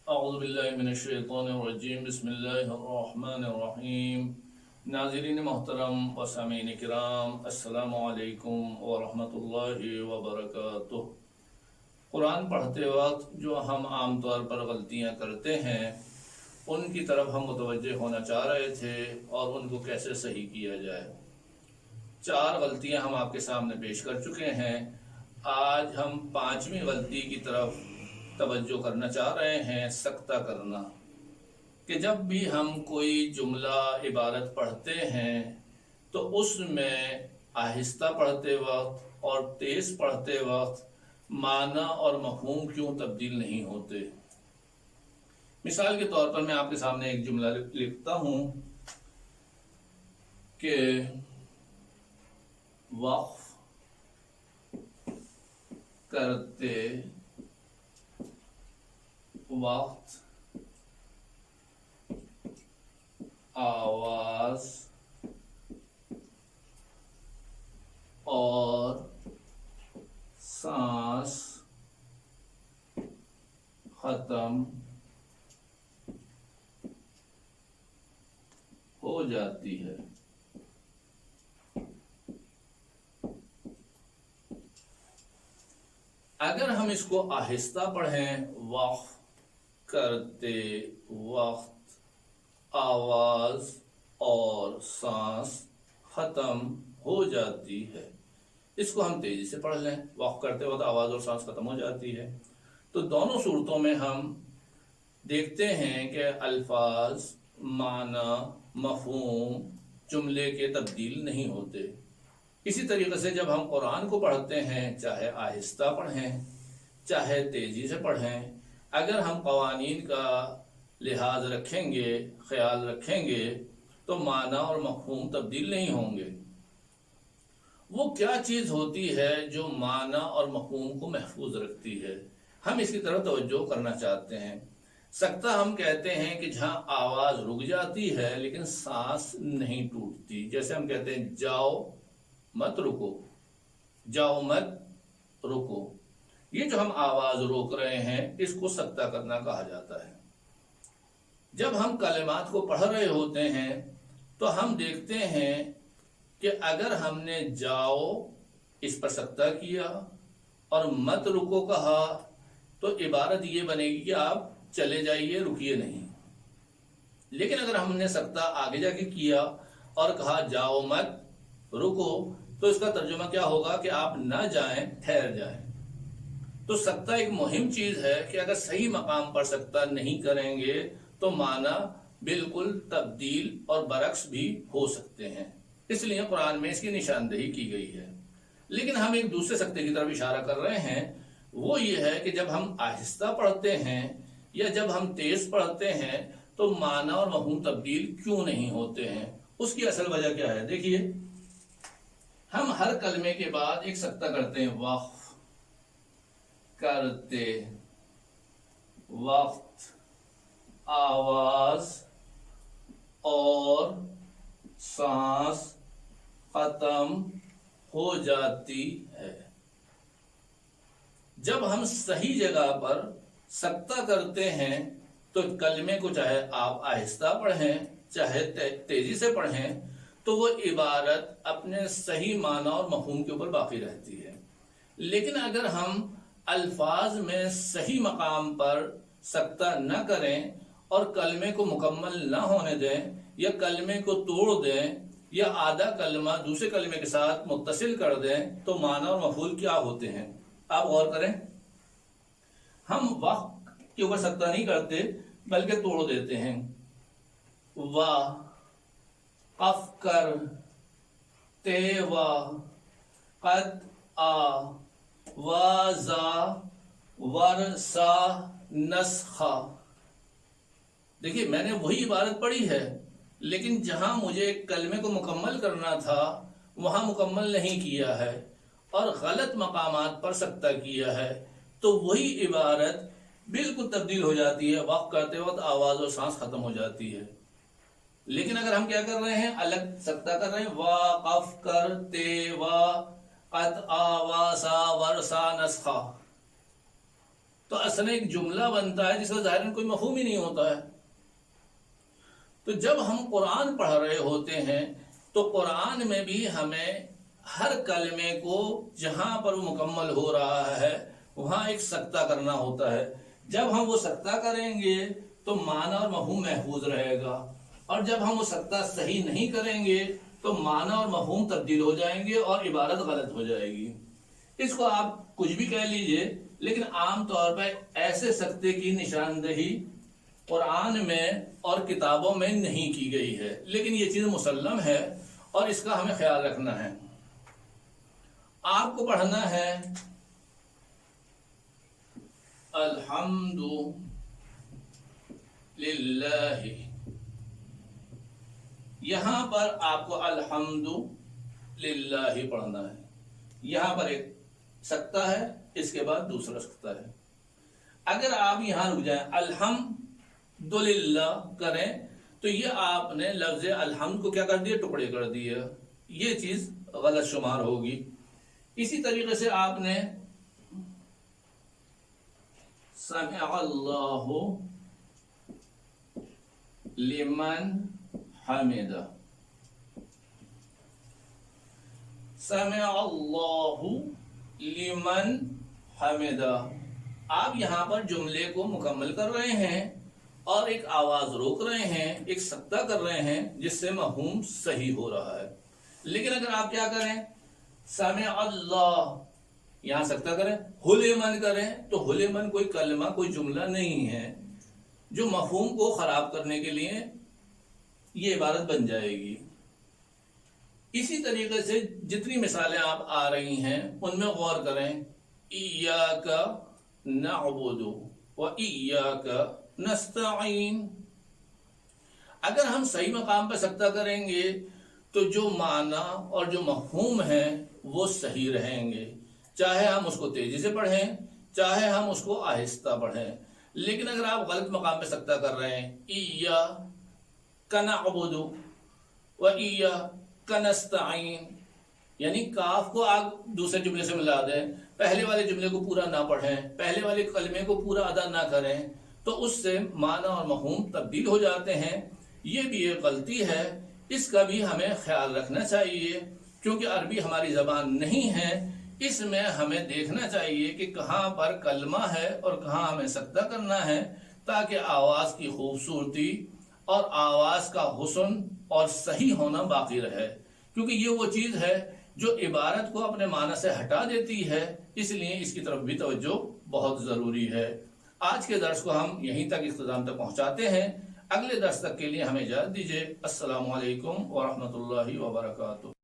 اعوذ باللہ من الشیطان الرجیم بسم اللہ الرحمن الرحیم۔ ناظرین محترم و سامعین کرام، السلام علیکم ورحمۃ اللہ وبرکاتہ۔ قرآن پڑھتے وقت جو ہم عام طور پر غلطیاں کرتے ہیں ان کی طرف ہم متوجہ ہونا چاہ رہے تھے اور ان کو کیسے صحیح کیا جائے۔ 4 غلطیاں ہم آپ کے سامنے پیش کر چکے ہیں۔ آج ہم 5ویں غلطی کی طرف توجہ کرنا چاہ رہے ہیں، سکتہ کرنا، کہ جب بھی ہم کوئی جملہ عبارت پڑھتے ہیں تو اس میں آہستہ پڑھتے وقت اور تیز پڑھتے وقت معنی اور مفہوم کیوں تبدیل نہیں ہوتے۔ مثال کے طور پر میں آپ کے سامنے ایک جملہ لکھتا ہوں کہ وقف کرتے وقت آواز اور سانس ختم ہو جاتی ہے۔ اگر ہم اس کو آہستہ پڑھیں، وقف کرتے وقت آواز اور سانس ختم ہو جاتی ہے، اس کو ہم تیزی سے پڑھ لیں، وقف کرتے وقت آواز اور سانس ختم ہو جاتی ہے، تو دونوں صورتوں میں ہم دیکھتے ہیں کہ الفاظ، معنی، مفہوم جملے کے تبدیل نہیں ہوتے۔ اسی طریقے سے جب ہم قرآن کو پڑھتے ہیں، چاہے آہستہ پڑھیں چاہے تیزی سے پڑھیں، اگر ہم قوانین کا لحاظ رکھیں گے، خیال رکھیں گے، تو معنی اور مفہوم تبدیل نہیں ہوں گے۔ وہ کیا چیز ہوتی ہے جو معنی اور مفہوم کو محفوظ رکھتی ہے؟ ہم اس کی طرف توجہ کرنا چاہتے ہیں۔ سکتہ ہم کہتے ہیں کہ جہاں آواز رک جاتی ہے لیکن سانس نہیں ٹوٹتی، جیسے ہم کہتے ہیں جاؤ مت رکو، جاؤ مت رکو، یہ جو ہم آواز روک رہے ہیں اس کو سکتہ کرنا کہا جاتا ہے۔ جب ہم کلمات کو پڑھ رہے ہوتے ہیں تو ہم دیکھتے ہیں کہ اگر ہم نے جاؤ اس پر سکتہ کیا اور مت رکو کہا تو عبارت یہ بنے گی کہ آپ چلے جائیے، رکیے نہیں۔ لیکن اگر ہم نے سکتہ آگے جا کے کیا اور کہا جاؤ مت رکو تو اس کا ترجمہ کیا ہوگا کہ آپ نہ جائیں، ٹھہر جائیں۔ تو سکتہ ایک مہم چیز ہے کہ اگر صحیح مقام پر سکتہ نہیں کریں گے تو معنی بالکل تبدیل اور برعکس بھی ہو سکتے ہیں، اس لیے قرآن میں اس کی نشاندہی کی گئی ہے۔ لیکن ہم ایک دوسرے سکتے کی طرف اشارہ کر رہے ہیں، وہ یہ ہے کہ جب ہم آہستہ پڑھتے ہیں یا جب ہم تیز پڑھتے ہیں تو معنی اور مفہوم تبدیل کیوں نہیں ہوتے ہیں؟ اس کی اصل وجہ کیا ہے؟ دیکھیے، ہم ہر کلمے کے بعد ایک سکتہ کرتے ہیں، وقف کرتے وقت آواز اور سانس ختم ہو جاتی ہے۔ جب ہم صحیح جگہ پر سکتہ کرتے ہیں تو کلمے کو چاہے آپ آہستہ پڑھیں چاہے تیزی سے پڑھیں تو وہ عبارت اپنے صحیح معنی اور مفہوم کے اوپر باقی رہتی ہے۔ لیکن اگر ہم الفاظ میں صحیح مقام پر سکتہ نہ کریں اور کلمے کو مکمل نہ ہونے دیں یا کلمے کو توڑ دیں یا آدھا کلمہ دوسرے کلمے کے ساتھ متصل کر دیں تو معنی اور مفہوم کیا ہوتے ہیں؟ آپ غور کریں، ہم وقت کے اوپر سکتہ نہیں کرتے بلکہ توڑ دیتے ہیں۔ وا قف کر تے وا قد آ وا زا ور سا نسخا۔ دیکھیے، میں نے وہی عبارت پڑھی ہے لیکن جہاں مجھے کلمے کو مکمل کرنا تھا وہاں مکمل نہیں کیا ہے اور غلط مقامات پر سکتہ کیا ہے، تو وہی عبارت بالکل تبدیل ہو جاتی ہے، وقف کرتے وقت آواز اور سانس ختم ہو جاتی ہے۔ لیکن اگر ہم کیا کر رہے ہیں، الگ سکتہ کر رہے ہیں، واقف کرتے وا قد آ وا سا ور سا نسخا، تو اصلا ایک جملہ بنتا ہے جس کا ظاہراً کوئی مفہوم ہی نہیں ہوتا ہے۔ تو جب ہم قرآن پڑھ رہے ہوتے ہیں تو قرآن میں بھی ہمیں ہر کلمے کو جہاں پر وہ مکمل ہو رہا ہے وہاں ایک سکتہ کرنا ہوتا ہے۔ جب ہم وہ سکتہ کریں گے تو معنی اور مفہوم محفوظ رہے گا، اور جب ہم وہ سکتہ صحیح نہیں کریں گے تو معنی اور مفہوم تبدیل ہو جائیں گے اور عبارت غلط ہو جائے گی۔ اس کو آپ کچھ بھی کہہ لیجئے، لیکن عام طور پر ایسے سکتے کی نشاندہی قرآن میں اور کتابوں میں نہیں کی گئی ہے، لیکن یہ چیز مسلم ہے اور اس کا ہمیں خیال رکھنا ہے۔ آپ کو پڑھنا ہے الحمد للہ، یہاں پر آپ کو الحمد للہ پڑھنا ہے۔ یہاں پر ایک سکتہ ہے، اس کے بعد دوسرا سکتہ ہے۔ اگر آپ یہاں رک جائیں الحمد للہ کریں تو یہ آپ نے لفظ الحمد کو کیا کر دیا؟ ٹکڑے کر دیے، یہ چیز غلط شمار ہوگی۔ اسی طریقے سے آپ نے سمع اللہ لمن حمدہ، سمع اللہ لمن حمدہ، آپ یہاں پر جملے کو مکمل کر رہے ہیں اور ایک آواز روک رہے ہیں، ایک سکتہ کر رہے ہیں جس سے مفہوم صحیح ہو رہا ہے۔ لیکن اگر آپ کیا کریں، سمع اللہ یہاں سکتہ کریں، لمن کریں، تو لمن کوئی کلمہ کوئی جملہ نہیں ہے جو مفہوم کو خراب کرنے کے لیے یہ عبارت بن جائے گی۔ اسی طریقے سے جتنی مثالیں آپ آ رہی ہیں ان میں غور کریں، ایاک نعبد و ایاک نستعین، اگر ہم صحیح مقام پہ سکتہ کریں گے تو جو معنی اور جو مفہوم ہے وہ صحیح رہیں گے، چاہے ہم اس کو تیزی سے پڑھیں چاہے ہم اس کو آہستہ پڑھیں۔ لیکن اگر آپ غلط مقام پہ سکتہ کر رہے ہیں، ایاک نعبد و ایاک نستعین، یعنی کاف کو آپ دوسرے جملے سے ملا دیں، پہلے والے جملے کو پورا نہ پڑھیں، پہلے والے کلمے کو پورا ادا نہ کریں، تو اس سے معنی اور مفہوم تبدیل ہو جاتے ہیں۔ یہ بھی ایک غلطی ہے، اس کا بھی ہمیں خیال رکھنا چاہیے، کیونکہ عربی ہماری زبان نہیں ہے۔ اس میں ہمیں دیکھنا چاہیے کہ کہاں پر کلمہ ہے اور کہاں ہمیں سکتہ کرنا ہے، تاکہ آواز کی خوبصورتی اور آواز کا حسن اور صحیح ہونا باقی رہے، کیونکہ یہ وہ چیز ہے جو عبارت کو اپنے معنی سے ہٹا دیتی ہے، اس لیے اس کی طرف بھی توجہ بہت ضروری ہے۔ آج کے درس کو ہم یہیں تک اختتام تک پہنچاتے ہیں، اگلے درس تک کے لیے ہمیں اجازت دیجیے۔ السلام علیکم ورحمۃ اللہ وبرکاتہ۔